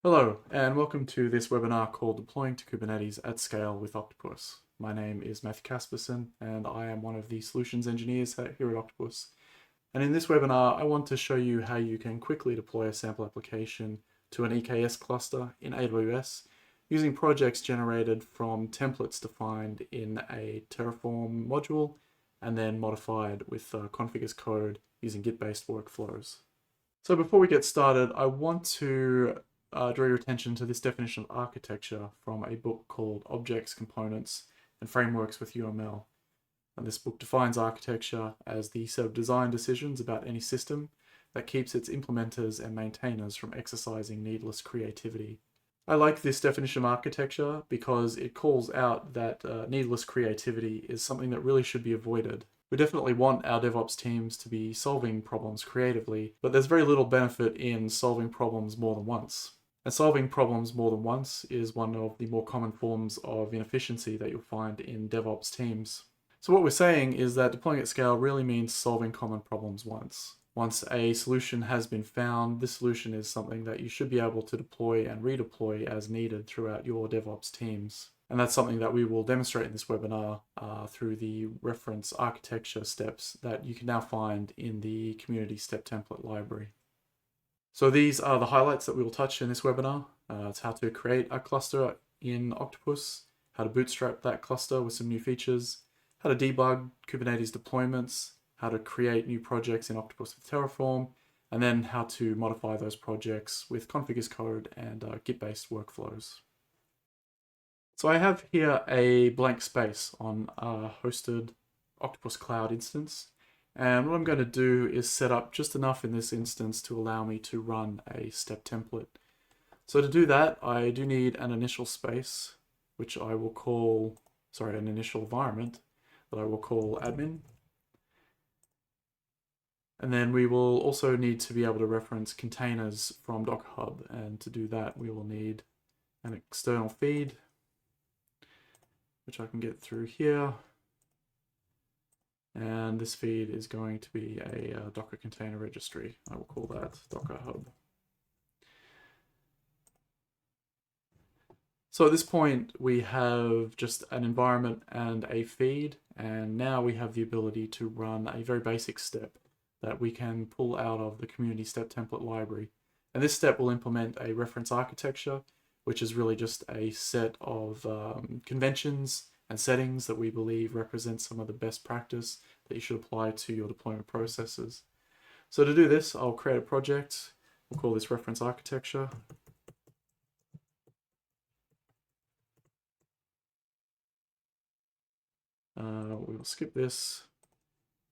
Hello, and welcome to this webinar called Deploying to Kubernetes at Scale with Octopus. My name is Matthew Casperson, and I am one of the solutions engineers here at Octopus. And in this webinar, I want to show you how you can quickly deploy a sample application to an EKS cluster in AWS using projects generated from templates defined in a Terraform module and then modified with config as code using Git-based workflows. So before we get started, I want to draw your attention to this definition of architecture from a book called Objects, Components, and Frameworks with UML. And this book defines architecture as the set of design decisions about any system that keeps its implementers and maintainers from exercising needless creativity. I like this definition of architecture because it calls out that needless creativity is something that really should be avoided. We definitely want our DevOps teams to be solving problems creatively, but there's very little benefit in solving problems more than once. And solving problems more than once is one of the more common forms of inefficiency that you'll find in DevOps teams. So what we're saying is that deploying at scale really means solving common problems once. Once a solution has been found, this solution is something that you should be able to deploy and redeploy as needed throughout your DevOps teams. And that's something that we will demonstrate in this webinar through the reference architecture steps that you can now find in the community step template library. So these are the highlights that we will touch in this webinar. It's how to create a cluster in Octopus, how to bootstrap that cluster with some new features, how to debug Kubernetes deployments, how to create new projects in Octopus with Terraform, and then how to modify those projects with config as code and Git-based workflows. So I have here a blank space on a hosted Octopus Cloud instance. And what I'm going to do is set up just enough in this instance to allow me to run a step template. So to do that, I do need an initial space, which I will call, an initial environment that I will call admin. And then we will also need to be able to reference containers from Docker Hub. And to do that, we will need an external feed, which I can get through here. And this feed is going to be a Docker container registry. I will call that Docker Hub. So at this point, we have just an environment and a feed, and now we have the ability to run a very basic step that we can pull out of the community step template library. And this step will implement a reference architecture, which is really just a set of conventions and settings that we believe represent some of the best practice that you should apply to your deployment processes. So to do this, I'll create a project. We'll call this reference architecture. We will skip this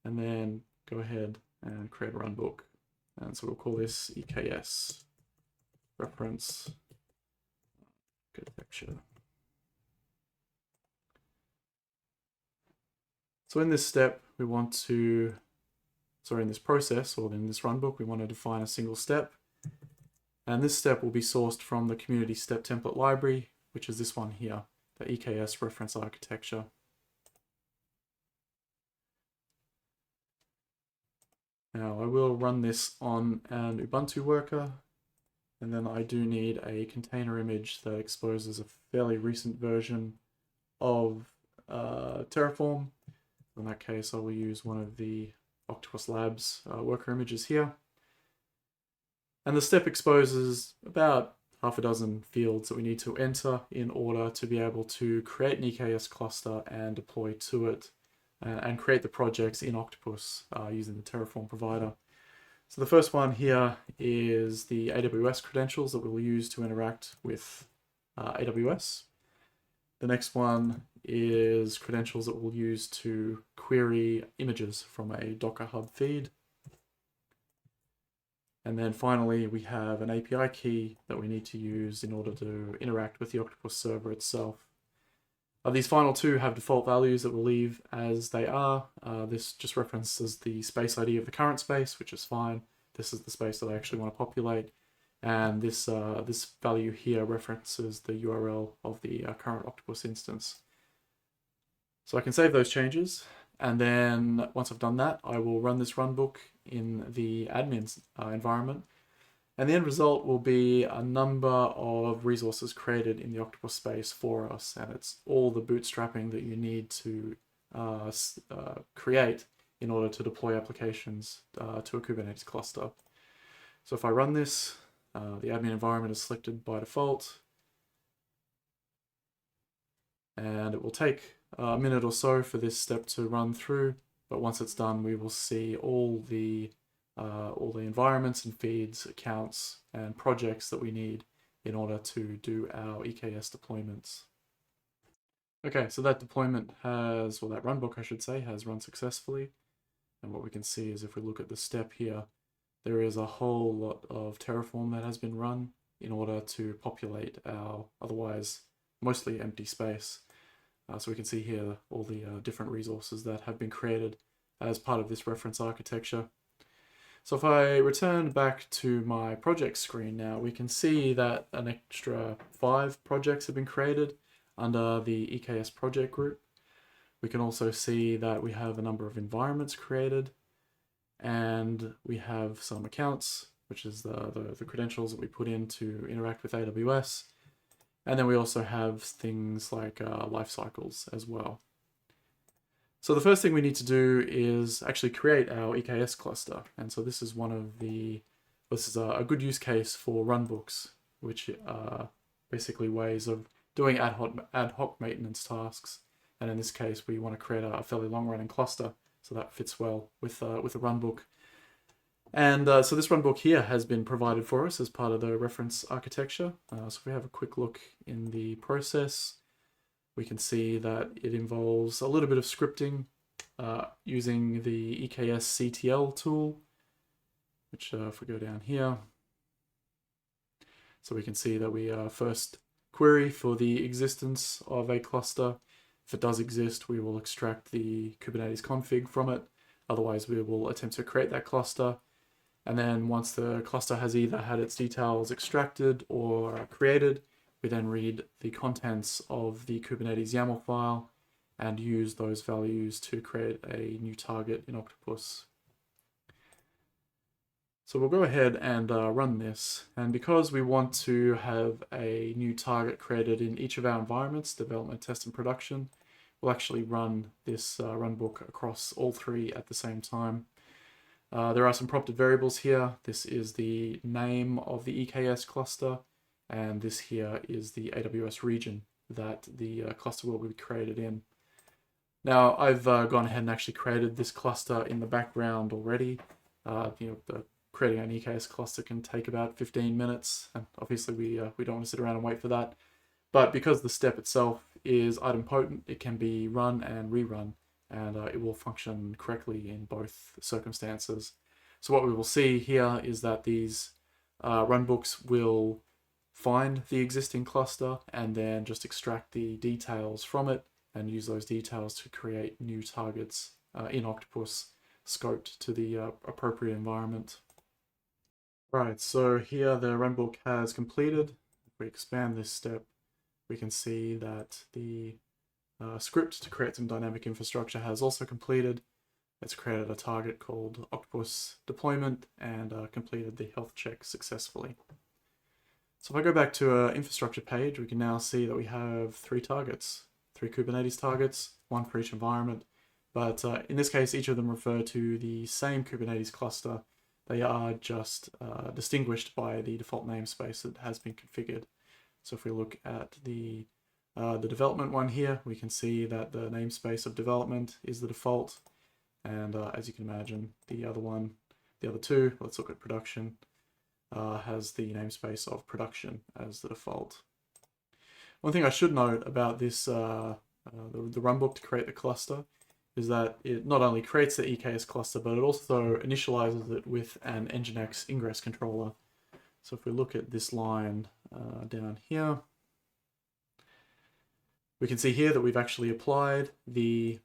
and then go ahead and create a runbook. And so we'll call this EKS reference architecture. So in this step, we want to, in this process, or in this runbook, we want to define a single step. And this step will be sourced from the community step template library, which is this one here, the EKS reference architecture. Now I will run this on an Ubuntu worker, and then I do need a container image that exposes a fairly recent version of Terraform. In that case, I will use one of the Octopus Labs worker images here. And the step exposes about half a dozen fields that we need to enter in order to be able to create an EKS cluster and deploy to it and create the projects in Octopus using the Terraform provider. So the first one here is the AWS credentials that we'll use to interact with AWS. The next one is credentials that we'll use to query images from a Docker Hub feed. And then finally, we have an API key that we need to use in order to interact with the Octopus server itself. These final two have default values that we'll leave as they are. This just references the space ID of the current space, which is fine. This is the space that I actually want to populate. And this value here references the URL of the current Octopus instance. So I can save those changes. And then once I've done that, I will run this runbook in the admin environment. And the end result will be a number of resources created in the Octopus space for us, and it's all the bootstrapping that you need to create in order to deploy applications to a Kubernetes cluster. So if I run this, the admin environment is selected by default, and it will take a minute or so for this step to run through, but once it's done, we will see all the environments and feeds, accounts, and projects that we need in order to do our EKS deployments. Okay, so that deployment has, well, that runbook, I should say, has run successfully. And what we can see is if we look at the step here, there is a whole lot of Terraform that has been run in order to populate our otherwise mostly empty space. So we can see here all the different resources that have been created as part of this reference architecture. So if I return back to my project screen now, we can see that an extra 5 projects have been created under the EKS project group. We can also see that we have a number of environments created, and we have some accounts, which is the credentials that we put in to interact with AWS. And then we also have things like life cycles as well. So the first thing we need to do is actually create our EKS cluster. And so this is this is a good use case for runbooks, which are basically ways of doing ad hoc maintenance tasks. And in this case, we want to create a fairly long-running cluster, so that fits well with a runbook. And so this runbook here has been provided for us as part of the reference architecture. So if we have a quick look in the process, we can see that it involves a little bit of scripting using the EKS CTL tool, which if we go down here, so we can see that we first query for the existence of a cluster. If it does exist, we will extract the Kubernetes config from it. Otherwise, we will attempt to create that cluster. And then once the cluster has either had its details extracted or created, we then read the contents of the Kubernetes YAML file and use those values to create a new target in Octopus. So we'll go ahead and run this. And because we want to have a new target created in each of our environments, development, test, and production, we'll actually run this runbook across all 3 at the same time. There are some prompted variables here. This is the name of the EKS cluster, and this here is the AWS region that the cluster will be created in. Now, I've gone ahead and actually created this cluster in the background already. Creating an EKS cluster can take about 15 minutes, and obviously we don't want to sit around and wait for that. But because the step itself is idempotent, it can be run and rerun, and it will function correctly in both circumstances. So what we will see here is that these runbooks will find the existing cluster and then just extract the details from it and use those details to create new targets in Octopus scoped to the appropriate environment. Right, so here the runbook has completed. If we expand this step, we can see that the script to create some dynamic infrastructure has also completed. It's created a target called Octopus Deployment and completed the health check successfully. So if I go back to our infrastructure page, we can now see that we have 3 targets, 3 Kubernetes targets, 1 for each environment. But in this case, each of them refer to the same Kubernetes cluster. They are just distinguished by the default namespace that has been configured. So if we look at the development one here, we can see that the namespace of development is the default. And as you can imagine, the other 2, let's look at production, has the namespace of production as the default. One thing I should note about this, the runbook to create the cluster, is that it not only creates the EKS cluster, but it also initializes it with an Nginx ingress controller. So if we look at this line down here, we can see here that we've actually applied the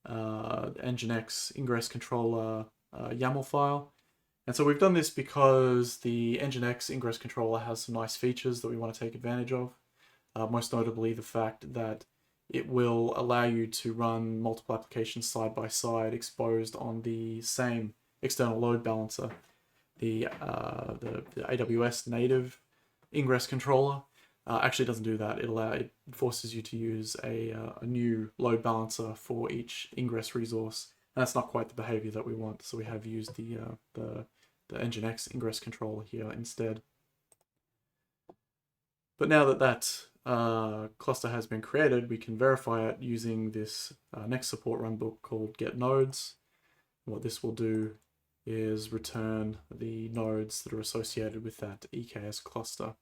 Nginx ingress controller YAML file. And so we've done this because the Nginx ingress controller has some nice features that we want to take advantage of. Most notably the fact that it will allow you to run multiple applications side by side exposed on the same external load balancer. the AWS native ingress controller actually doesn't do that. It forces you to use a new load balancer for each ingress resource. And that's not quite the behavior that we want, so we have used the Nginx ingress controller here instead. But now that that cluster has been created, we can verify it using this next support runbook called get nodes. What this will do is return the nodes that are associated with that EKS cluster.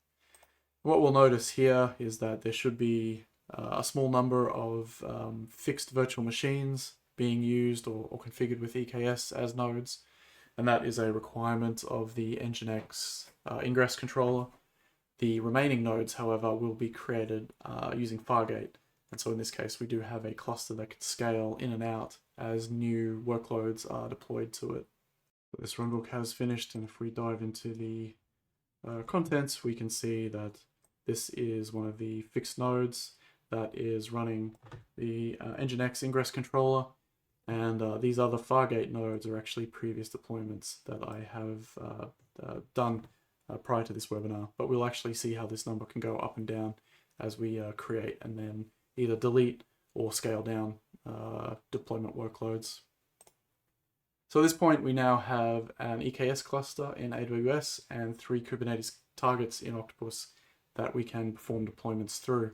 What we'll notice here is that there should be a small number of fixed virtual machines being used or configured with EKS as nodes, and that is a requirement of the Nginx ingress controller. The remaining nodes, however, will be created using Fargate, and so in this case we do have a cluster that can scale in and out as new workloads are deployed to it. This runbook has finished, and if we dive into the contents, we can see that this is one of the fixed nodes that is running the Nginx ingress controller, and these other Fargate nodes are actually previous deployments that I have done prior to this webinar, but we'll actually see how this number can go up and down as we create and then either delete or scale down deployment workloads. So at this point we now have an EKS cluster in AWS and 3 Kubernetes targets in Octopus that we can perform deployments through.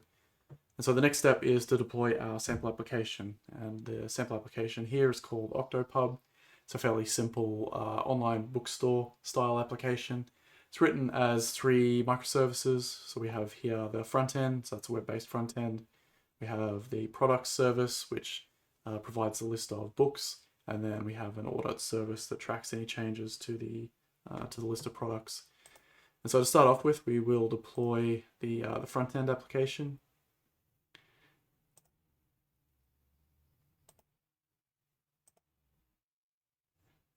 And so the next step is to deploy our sample application, and the sample application here is called Octopub. It's a fairly simple online bookstore style application. It's written as 3 microservices. So we have here the front end, so that's a web-based front end. We have the products service, which provides a list of books, and then we have an audit service that tracks any changes to the list of products. And so to start off with, we will deploy the front end application.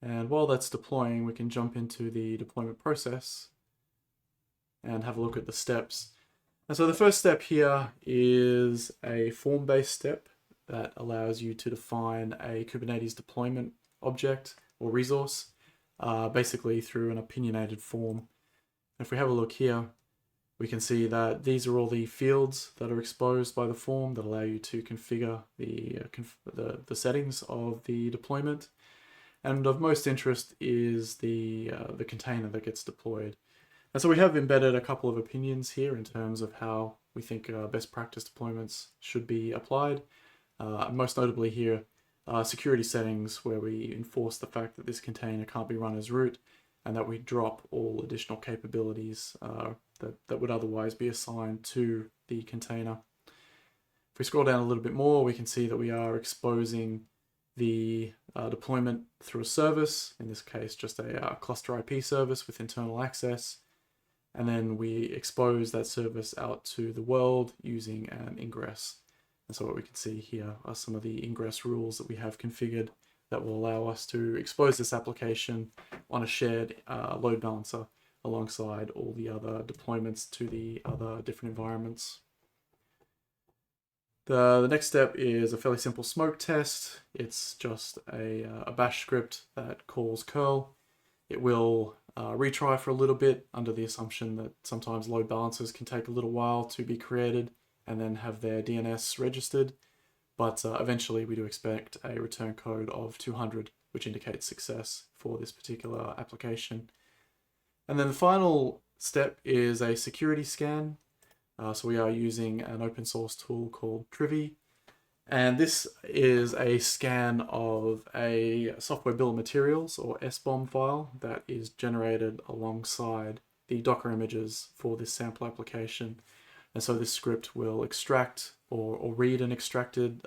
And while that's deploying, we can jump into the deployment process and have a look at the steps. And so the first step here is a form-based step that allows you to define a Kubernetes deployment object or resource, basically through an opinionated form. If we have a look here, we can see that these are all the fields that are exposed by the form that allow you to configure the settings of the deployment. And of most interest is the container that gets deployed. And so we have embedded a couple of opinions here in terms of how we think best practice deployments should be applied. Most notably here, security settings, where we enforce the fact that this container can't be run as root, and that we drop all additional capabilities that would otherwise be assigned to the container. If we scroll down a little bit more, we can see that we are exposing the deployment through a service, in this case just a cluster IP service with internal access, and then we expose that service out to the world using an ingress. And so what we can see here are some of the ingress rules that we have configured that will allow us to expose this application on a shared load balancer alongside all the other deployments to the other different environments. The next step is a fairly simple smoke test. It's just a bash script that calls curl. It will retry for a little bit under the assumption that sometimes load balancers can take a little while to be created and then have their DNS registered. But eventually we do expect a return code of 200, which indicates success for this particular application. And then the final step is a security scan. So we are using an open source tool called Trivy. And this is a scan of a software bill of materials, or SBOM file, that is generated alongside the Docker images for this sample application. And so this script will extract or read an extracted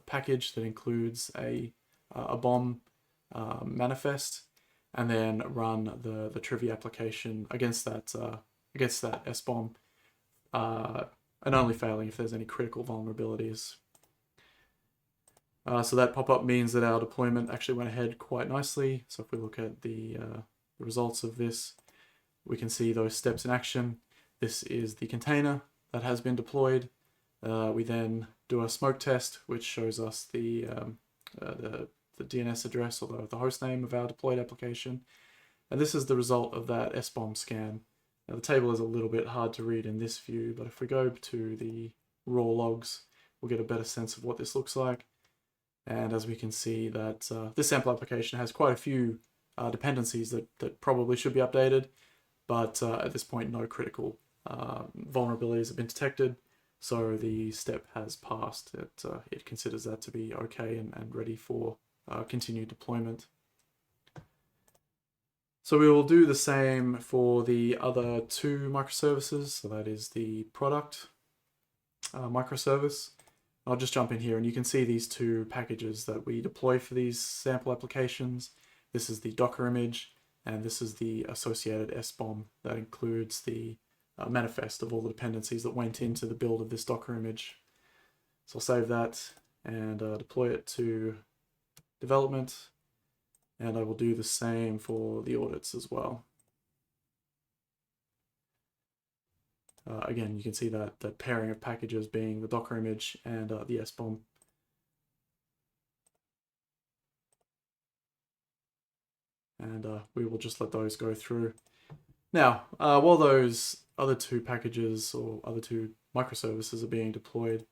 package that includes a BOM manifest, and then run the Trivy application against that SBOM, and only failing if there's any critical vulnerabilities. So that pop-up means that our deployment actually went ahead quite nicely. So if we look at the results of this, we can see those steps in action. This is the container that has been deployed. We then do a smoke test, which shows us the DNS address or the host name of our deployed application. And this is the result of that SBOM scan. Now the table is a little bit hard to read in this view, but if we go to the raw logs, we'll get a better sense of what this looks like. And as we can see that this sample application has quite a few dependencies that probably should be updated, but at this point no critical vulnerabilities have been detected, so the step has passed. It considers that to be okay and ready for continued deployment. So we will do the same for the other two microservices, so that is the product microservice. I'll just jump in here and you can see these two packages that we deploy for these sample applications. This is the Docker image, and this is the associated SBOM that includes the manifest of all the dependencies that went into the build of this Docker image. So I'll save that and deploy it to development, and I will do the same for the audits as well. Again, you can see that pairing of packages being the Docker image and the SBOM. And we will just let those go through. Now, while those other two packages or other two microservices are being deployed,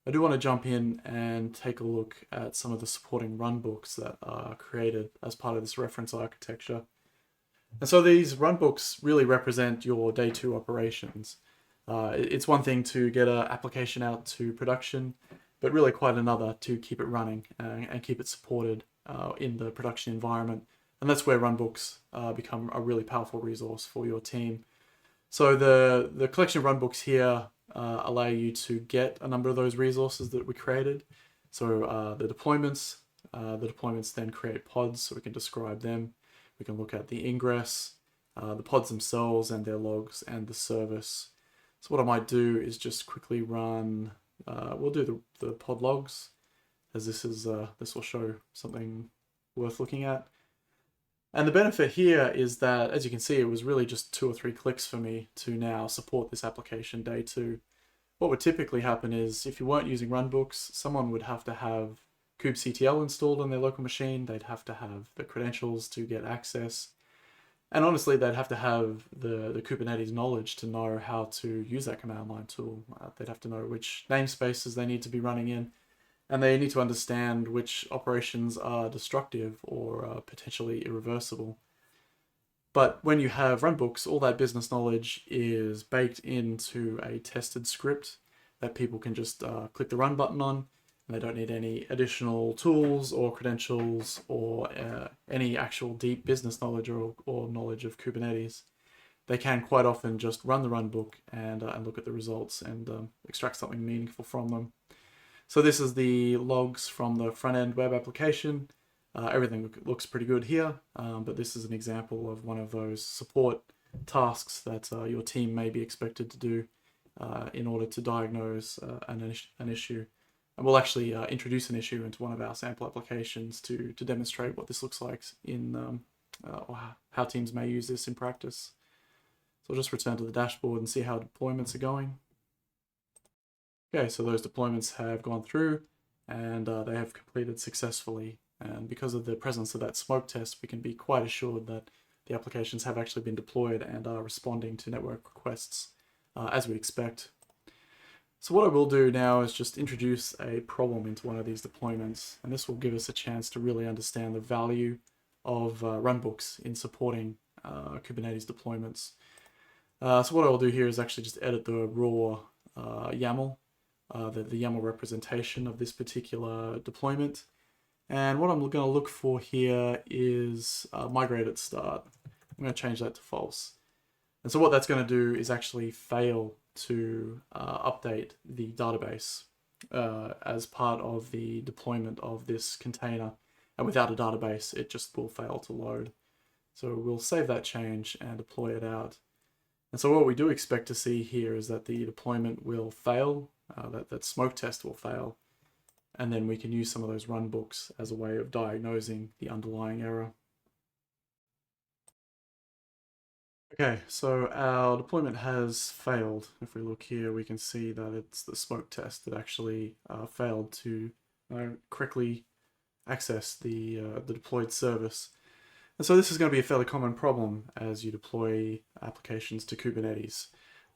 I do want to jump in and take a look at some of the supporting runbooks that are created as part of this reference architecture. And so these runbooks really represent your day two operations. It's one thing to get an application out to production, but really quite another to keep it running and keep it supported in the production environment. And that's where runbooks become a really powerful resource for your team. So the collection of runbooks here allow you to get a number of those resources that we created. So the deployments then create pods, so we can describe them. We can look at the ingress, the pods themselves and their logs, and the service. So what I might do is just quickly run, we'll do the pod logs, as this will show something worth looking at. And the benefit here is that, as you can see, it was really just 2 or 3 clicks for me to now support this application day 2. What would typically happen is, if you weren't using runbooks, someone would have to have kubectl installed on their local machine. They'd have to have the credentials to get access. And honestly, they'd have to have the Kubernetes knowledge to know how to use that command line tool. They'd have to know which namespaces they need to be running in. And they need to understand which operations are destructive or potentially irreversible. But when you have runbooks, all that business knowledge is baked into a tested script that people can just click the run button on, and they don't need any additional tools or credentials or any actual deep business knowledge or knowledge of Kubernetes. They can quite often just run the runbook and look at the results and extract something meaningful from them. So this is the logs from the front-end web application. Everything looks pretty good here, but this is an example of one of those support tasks that your team may be expected to do in order to diagnose an issue. And we'll actually introduce an issue into one of our sample applications to demonstrate what this looks like in or how teams may use this in practice. So I'll just return to the dashboard and see how deployments are going. Okay, so those deployments have gone through and they have completed successfully. And because of the presence of that smoke test, we can be quite assured that the applications have actually been deployed and are responding to network requests as we expect. So what I will do now is just introduce a problem into one of these deployments, and this will give us a chance to really understand the value of runbooks in supporting Kubernetes deployments. So what I'll do here is actually just edit the raw YAML, the YAML representation of this particular deployment. And what I'm going to look for here is migrate at start. I'm going to change that to false. And so what that's going to do is actually fail to update the database as part of the deployment of this container. And without a database, it just will fail to load. So we'll save that change and deploy it out. And so what we do expect to see here is that the deployment will fail, that smoke test will fail, and then we can use some of those runbooks as a way of diagnosing the underlying error. Okay, so our deployment has failed. If we look here, we can see that it's the smoke test that actually failed to correctly access the deployed service. And so this is going to be a fairly common problem as you deploy applications to Kubernetes.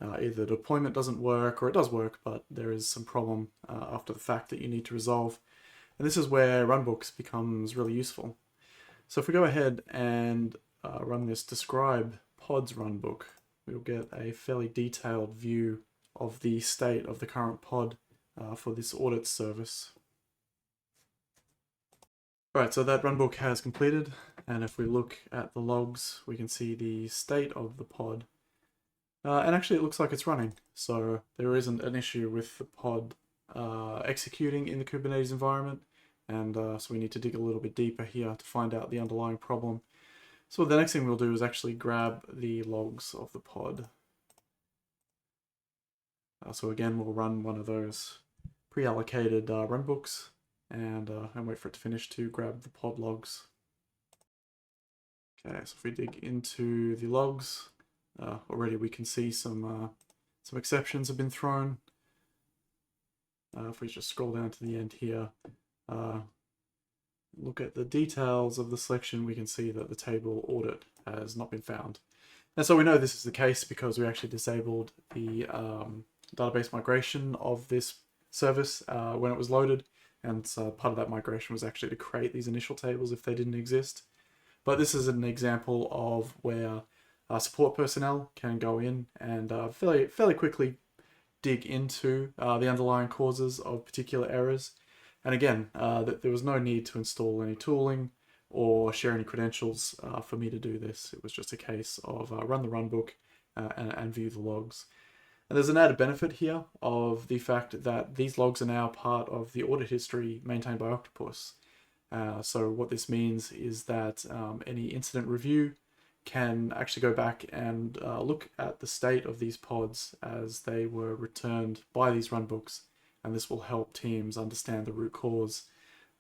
Either the deployment doesn't work, or it does work, but there is some problem after the fact that you need to resolve. And this is where runbooks becomes really useful. So if we go ahead and run this describe pods runbook, we'll get a fairly detailed view of the state of the current pod for this audit service. Right, so that runbook has completed, and if we look at the logs, we can see the state of the pod. And actually it looks like it's running, so there isn't an issue with the pod executing in the Kubernetes environment, and so we need to dig a little bit deeper here to find out the underlying problem. So the next thing we'll do is actually grab the logs of the pod. So again, we'll run one of those pre-allocated runbooks and wait for it to finish to grab the pod logs. Okay, so if we dig into the logs, already we can see some exceptions have been thrown. If we just scroll down to the end here, look at the details of the selection, we can see that the table audit has not been found. And so we know this is the case because we actually disabled the database migration of this service when it was loaded. And so part of that migration was actually to create these initial tables if they didn't exist. But this is an example of where support personnel can go in and fairly quickly dig into the underlying causes of particular errors. And again, there was no need to install any tooling or share any credentials for me to do this. It was just a case of run the runbook and view the logs. And there's an added benefit here of the fact that these logs are now part of the audit history maintained by Octopus. So what this means is that any incident review can actually go back and look at the state of these pods as they were returned by these runbooks, and this will help teams understand the root cause.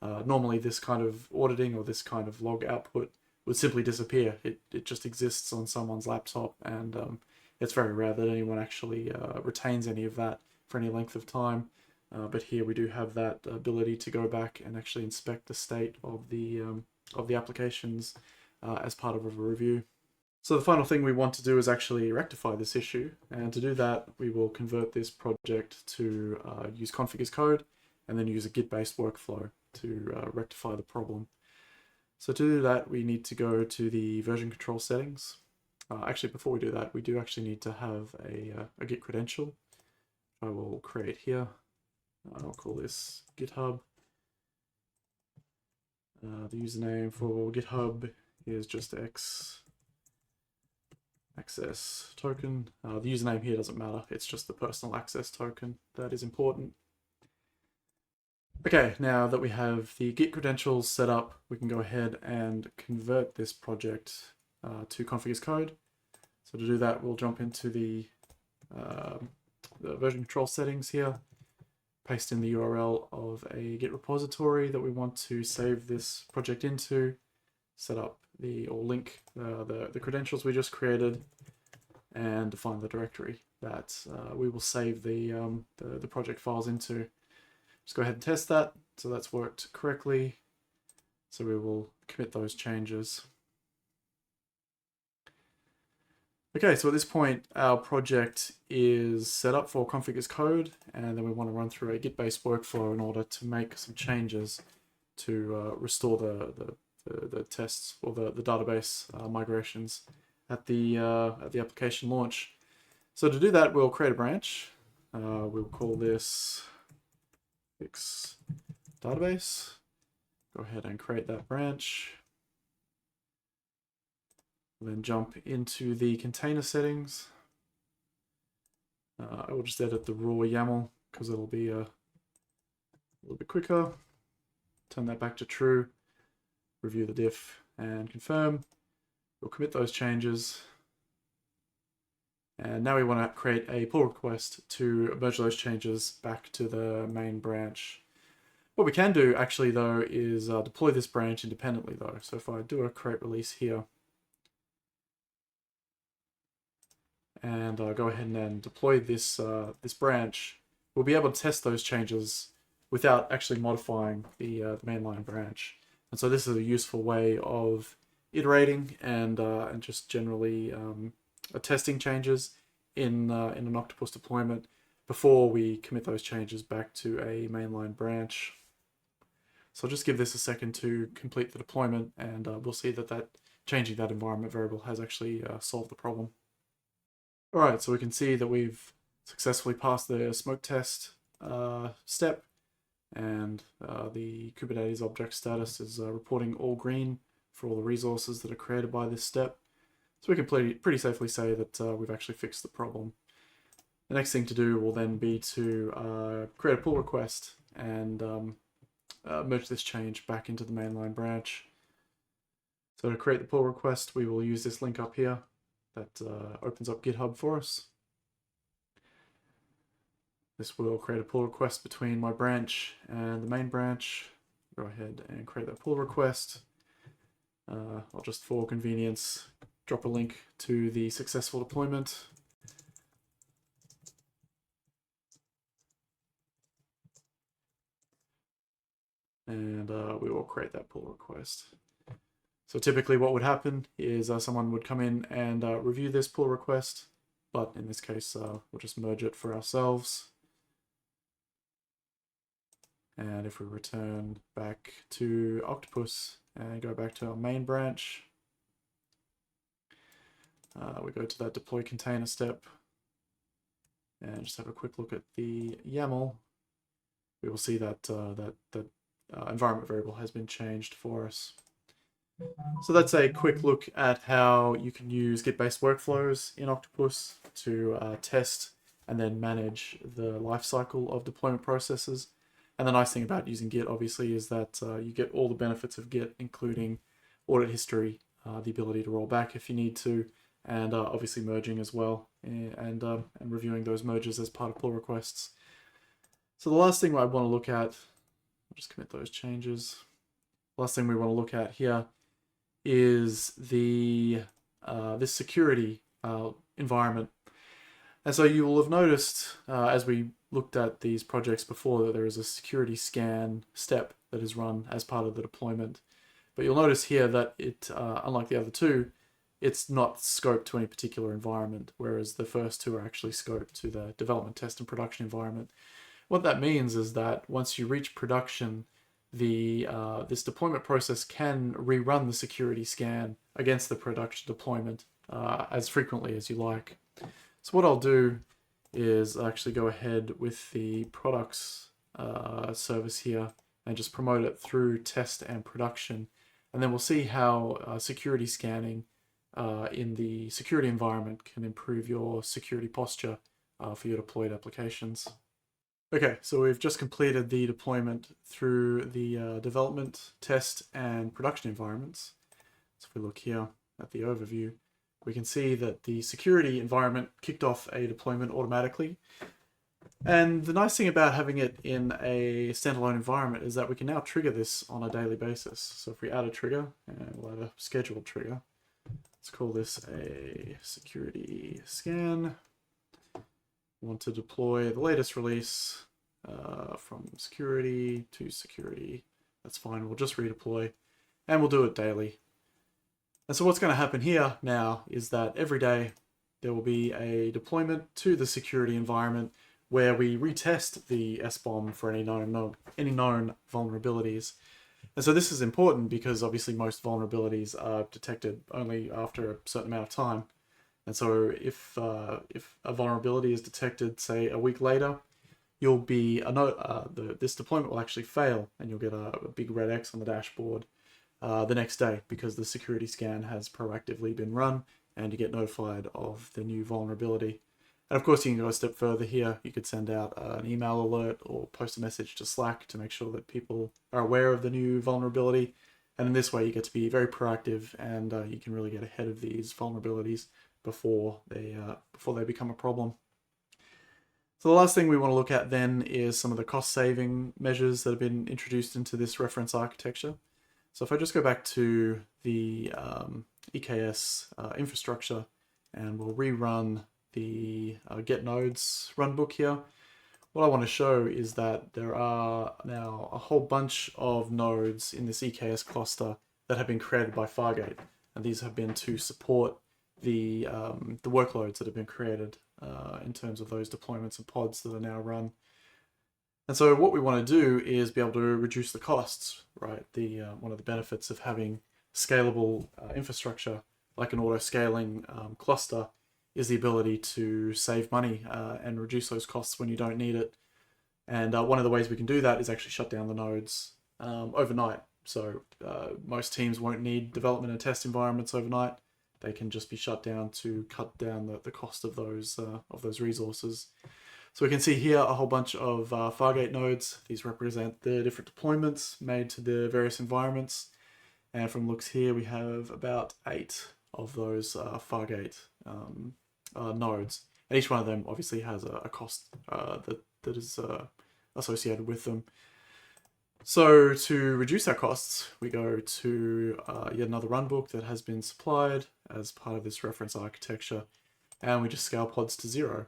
Normally this kind of auditing or this kind of log output would simply disappear. It just exists on someone's laptop, and it's very rare that anyone actually retains any of that for any length of time. But here we do have that ability to go back and actually inspect the state of the applications as part of a review. So the final thing we want to do is actually rectify this issue, and to do that we will convert this project to use config as code and then use a Git-based workflow to rectify the problem. So to do that we need to go to the version control settings. Actually, before we do that, we do actually need to have a Git credential. I will create here. I'll call this GitHub. The username for GitHub is just access token. The username here doesn't matter, it's just the personal access token that is important. Okay, now that we have the Git credentials set up, we can go ahead and convert this project to config as code. So to do that, we'll jump into the version control settings here, paste in the URL of a Git repository that we want to save this project into, set up or link the credentials we just created, and define the directory that we will save the project files into. Just go ahead and test that. So that's worked correctly. So we will commit those changes. Okay, so at this point, our project is set up for config as code, and then we want to run through a Git-based workflow in order to make some changes to restore the tests or the database migrations at the application launch. So to do that, we'll create a branch. We'll call this fix database. Go ahead and create that branch. Then jump into the container settings. I will just edit the raw YAML because it'll be a little bit quicker. Turn that back to true. Review the diff and confirm. We'll commit those changes. And now we want to create a pull request to merge those changes back to the main branch. What we can do actually though is deploy this branch independently though. So if I do a create release here, and go ahead and deploy this this branch, we'll be able to test those changes without actually modifying the mainline branch. And so this is a useful way of iterating and just generally testing changes in an Octopus deployment before we commit those changes back to a mainline branch. So I'll just give this a second to complete the deployment, and we'll see that changing that environment variable has actually solved the problem. Alright, so we can see that we've successfully passed the smoke test step, and the Kubernetes object status is reporting all green for all the resources that are created by this step. So we can pretty safely say that we've actually fixed the problem. The next thing to do will then be to create a pull request and merge this change back into the mainline branch. So to create the pull request, we will use this link up here that opens up GitHub for us. This will create a pull request between my branch and the main branch. Go ahead and create that pull request. I'll just, for convenience, drop a link to the successful deployment. And we will create that pull request. So typically what would happen is someone would come in and review this pull request, but in this case we'll just merge it for ourselves. And if we return back to Octopus and go back to our main branch, we go to that deploy container step and just have a quick look at the YAML. We will see that that environment variable has been changed for us. So that's a quick look at how you can use Git-based workflows in Octopus to test and then manage the lifecycle of deployment processes. And the nice thing about using Git, obviously, is that you get all the benefits of Git, including audit history, the ability to roll back if you need to, and obviously merging as well, and reviewing those merges as part of pull requests. So the last thing I want to look at, I'll just commit those changes. Last thing we want to look at here is the this security environment. And so you will have noticed as we looked at these projects before that there is a security scan step that is run as part of the deployment. But you'll notice here that it, unlike the other two, it's not scoped to any particular environment, whereas the first two are actually scoped to the development, test, and production environment. What that means is that once you reach production, this deployment process can rerun the security scan against the production deployment as frequently as you like. So what I'll do is actually go ahead with the products service here and just promote it through test and production. And then we'll see how security scanning in the security environment can improve your security posture for your deployed applications. Okay, so we've just completed the deployment through the development, test, and production environments. So if we look here at the overview, we can see that the security environment kicked off a deployment automatically. And the nice thing about having it in a standalone environment is that we can now trigger this on a daily basis. So if we add a trigger, and we'll add a scheduled trigger, let's call this a security scan. We want to deploy the latest release from security to security. That's fine, we'll just redeploy, and we'll do it daily. And so what's going to happen here now is that every day there will be a deployment to the security environment where we retest the SBOM for any known vulnerabilities. And so this is important because obviously most vulnerabilities are detected only after a certain amount of time. And so if a vulnerability is detected, say, a week later, you'll be this deployment will actually fail, and you'll get a big red X on the dashboard the next day because the security scan has proactively been run, and you get notified of the new vulnerability. And of course, you can go a step further here. You could send out an email alert or post a message to Slack to make sure that people are aware of the new vulnerability. And in this way, you get to be very proactive, and you can really get ahead of these vulnerabilities before they become a problem. So the last thing we want to look at then is some of the cost-saving measures that have been introduced into this reference architecture. So if I just go back to the EKS infrastructure, and we'll rerun the get nodes runbook here, what I want to show is that there are now a whole bunch of nodes in this EKS cluster that have been created by Fargate. and these have been to support the workloads that have been created in terms of those deployments and pods that are now run. And so what we want to do is be able to reduce the costs, right? One of the benefits of having scalable infrastructure like an auto-scaling cluster is the ability to save money and reduce those costs when you don't need it. And one of the ways we can do that is actually shut down the nodes overnight. So most teams won't need development and test environments overnight. They can just be shut down to cut down the cost of those resources. So we can see here a whole bunch of Fargate nodes. These represent the different deployments made to the various environments. And from looks here, we have about 8 of those Fargate nodes. And each one of them obviously has a cost that is associated with them. So to reduce our costs, we go to yet another runbook that has been supplied as part of this reference architecture, and we just scale pods to 0.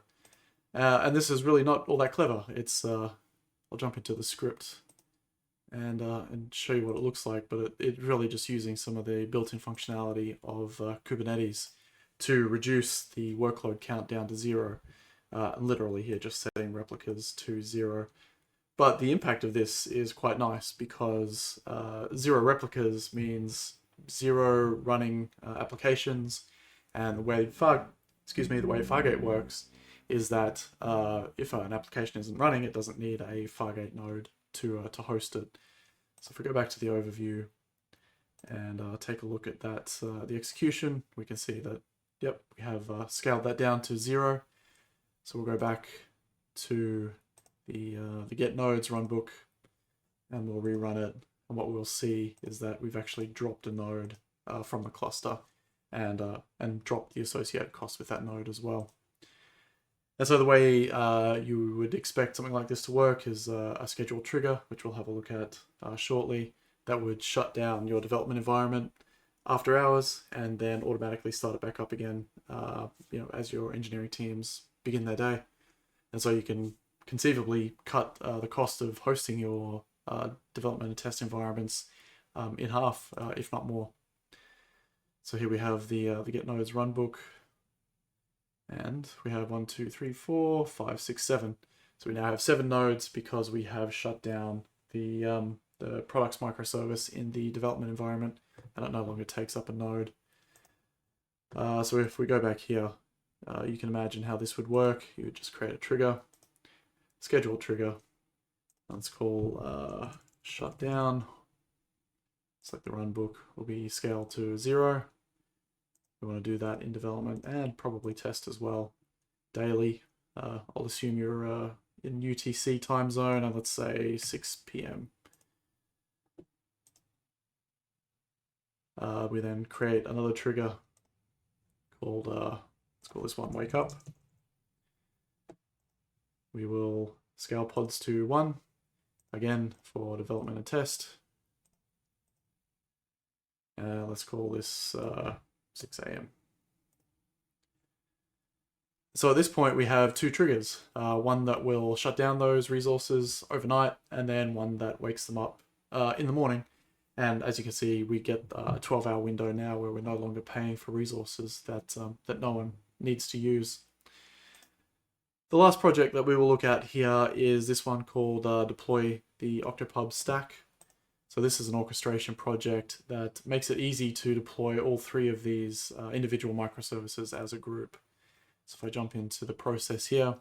And this is really not all that clever. It's I'll jump into the script and show you what it looks like, but it's really just using some of the built-in functionality of Kubernetes to reduce the workload count down to 0. Literally here, just setting replicas to 0. But the impact of this is quite nice because 0 replicas means 0 running applications, and the way Fargate works is that if an application isn't running, it doesn't need a Fargate node to host it. So if we go back to the overview and take a look at that, the execution, we can see that, yep, we have scaled that down to 0. So we'll go back to the get nodes runbook and we'll rerun it. And what we'll see is that we've actually dropped a node from the cluster and dropped the associated cost with that node as well. And so the way you would expect something like this to work is a scheduled trigger, which we'll have a look at shortly, that would shut down your development environment after hours and then automatically start it back up again as your engineering teams begin their day. And so you can conceivably cut the cost of hosting your development and test environments in half, if not more. So here we have the get nodes runbook. And we have 1, 2, 3, 4, 5, 6, 7. So we now have 7 nodes because we have shut down the products microservice in the development environment, and it no longer takes up a node. So if we go back here, you can imagine how this would work. You would just create a trigger, schedule trigger. Let's call shutdown. Select the runbook. Will be scaled to 0. We want to do that in development and probably test as well daily. I'll assume you're in UTC time zone, and let's say 6 p.m. We then create another trigger called, let's call this one wake up. We will scale pods to 1, again for development and test. Let's call this 6 a.m. So at this point we have 2 triggers, one that will shut down those resources overnight and then one that wakes them up in the morning. And as you can see, we get a 12-hour window now where we're no longer paying for resources that no one needs to use. The last project that we will look at here is this one called Deploy the Octopus Stack. So this is an orchestration project that makes it easy to deploy all 3 of these individual microservices as a group. So if I jump into the process here,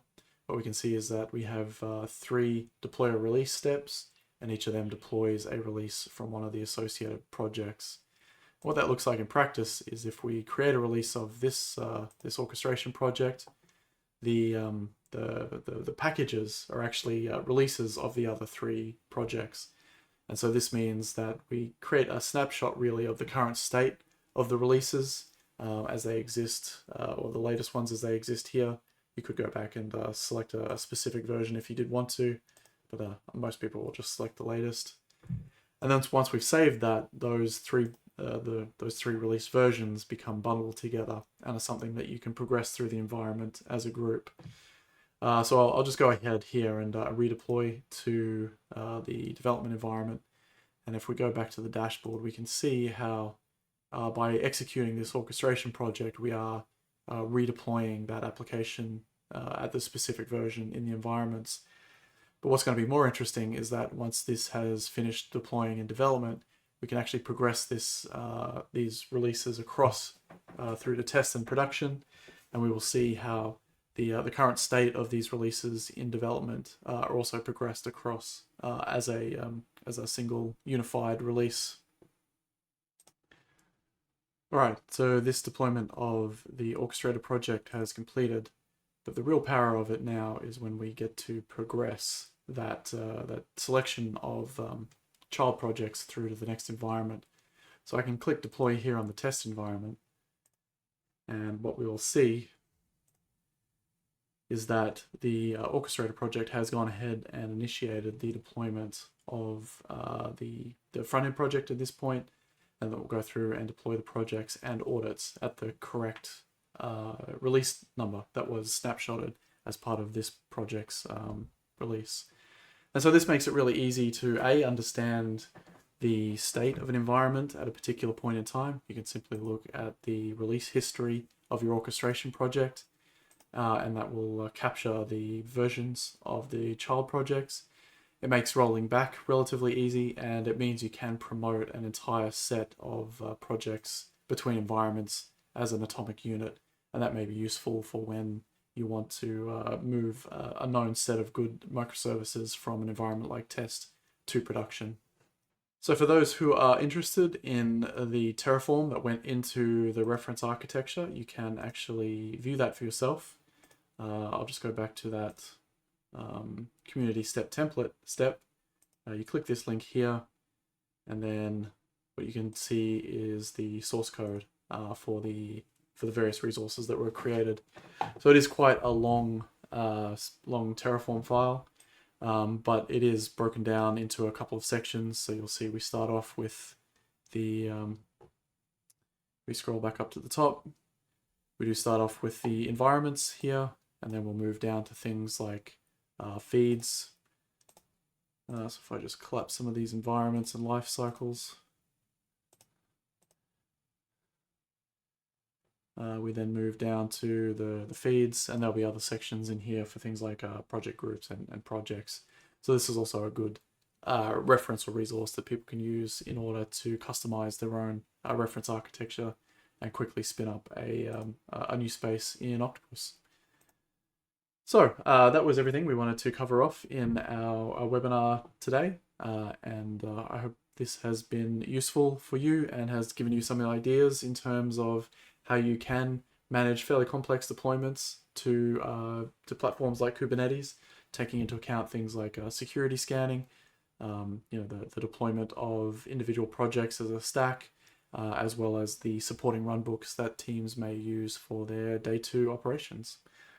what we can see is that we have 3 deploy or release steps, and each of them deploys a release from one of the associated projects. What that looks like in practice is if we create a release of this this orchestration project, the packages are actually releases of the other 3 projects. And so this means that we create a snapshot really of the current state of the releases as they exist, or the latest ones as they exist here. You could go back and select a specific version if you did want to, but most people will just select the latest. And then once we've saved that, those 3 release versions become bundled together and are something that you can progress through the environment as a group. So I'll just go ahead here and redeploy to the development environment. And if we go back to the dashboard, we can see how by executing this orchestration project, we are redeploying that application at the specific version in the environments. But what's going to be more interesting is that once this has finished deploying in development, we can actually progress these releases across through to test and production, and we will see how the current state of these releases in development are also progressed across as a single unified release. All right, so this deployment of the orchestrator project has completed, but the real power of it now is when we get to progress that selection of child projects through to the next environment. So I can click deploy here on the test environment, and what we will see is that the orchestrator project has gone ahead and initiated the deployment of the front-end project at this point, and then we'll go through and deploy the projects and audits at the correct release number that was snapshotted as part of this project's release. And so this makes it really easy to understand the state of an environment at a particular point in time. You can simply look at the release history of your orchestration project, and that will capture the versions of the child projects. It makes rolling back relatively easy, and it means you can promote an entire set of projects between environments as an atomic unit, and that may be useful for when you want to move a known set of good microservices from an environment like test to production. So for those who are interested in the Terraform that went into the reference architecture, you can actually view that for yourself. I'll just go back to that community step template step. You click this link here, and then what you can see is the source code for the various resources that were created. So it is quite a long Terraform file, but it is broken down into a couple of sections. So you'll see we start off with the we scroll back up to the top. We do start off with the environments here, and then we'll move down to things like feeds. So if I just collapse some of these environments and life cycles, we then move down to the feeds, and there'll be other sections in here for things like project groups and projects. So this is also a good reference or resource that people can use in order to customize their own reference architecture and quickly spin up a new space in Octopus. So that was everything we wanted to cover off in our webinar today, and I hope this has been useful for you and has given you some ideas in terms of how you can manage fairly complex deployments to platforms like Kubernetes, taking into account things like security scanning, the deployment of individual projects as a stack, as well as the supporting runbooks that teams may use for their day 2 operations.